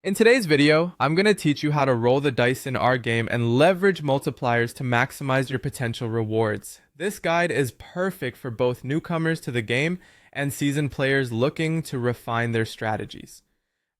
In today's video, I'm going to teach you how to roll the dice in our game and leverage multipliers to maximize your potential rewards. This guide is perfect for both newcomers to the game and seasoned players looking to refine their strategies.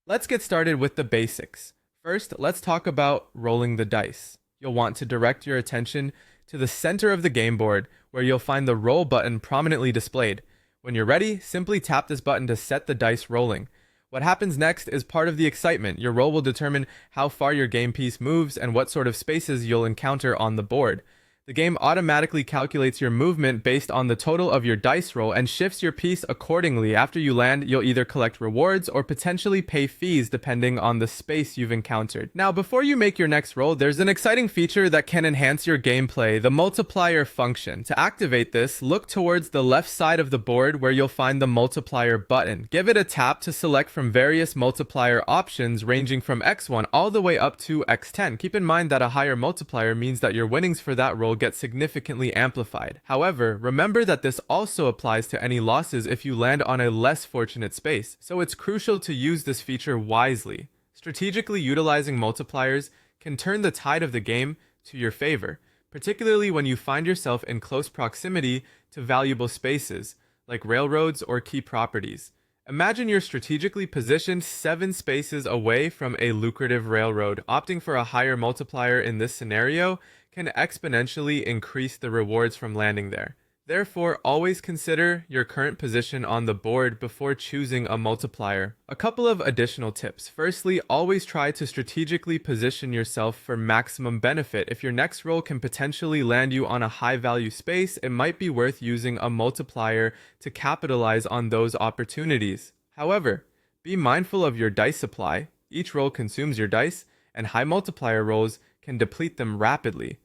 Let's get started with the basics. First, let's talk about rolling the dice. You'll want to direct your attention to the center of the game board where you'll find the roll button prominently displayed. When you're ready, simply tap this button to set the dice rolling. What happens next is part of the excitement. Your roll will determine how far your game piece moves and what sort of spaces you'll encounter on the board. The game automatically calculates your movement based on the total of your dice roll and shifts your piece accordingly. After you land, you'll either collect rewards or potentially pay fees depending on the space you've encountered. Now, before you make your next roll, there's an exciting feature that can enhance your gameplay, the multiplier function. To activate this, look towards the left side of the board where you'll find the multiplier button. Give it a tap to select from various multiplier options ranging from x1 all the way up to x10. Keep in mind that a higher multiplier means that your winnings for that roll get significantly amplified. However, remember that this also applies to any losses if you land on a less fortunate space, so it's crucial to use this feature wisely. Strategically utilizing multipliers can turn the tide of the game to your favor, particularly when you find yourself in close proximity to valuable spaces, like railroads or key properties. Imagine you're strategically positioned 7 spaces away from a lucrative railroad. Opting for a higher multiplier in this scenario can exponentially increase the rewards from landing there. Therefore, always consider your current position on the board before choosing a multiplier. A couple of additional tips. Firstly, always try to strategically position yourself for maximum benefit. If your next roll can potentially land you on a high value space, it might be worth using a multiplier to capitalize on those opportunities. However, be mindful of your dice supply. Each roll consumes your dice, and high multiplier rolls can deplete them rapidly.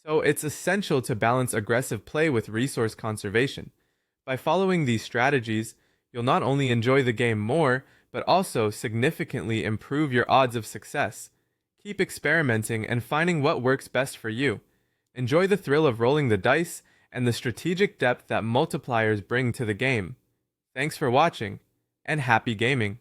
So it's essential to balance aggressive play with resource conservation. By following these strategies, you'll not only enjoy the game more, but also significantly improve your odds of success. Keep experimenting and finding what works best for you. Enjoy the thrill of rolling the dice and the strategic depth that multipliers bring to the game. Thanks for watching, and happy gaming!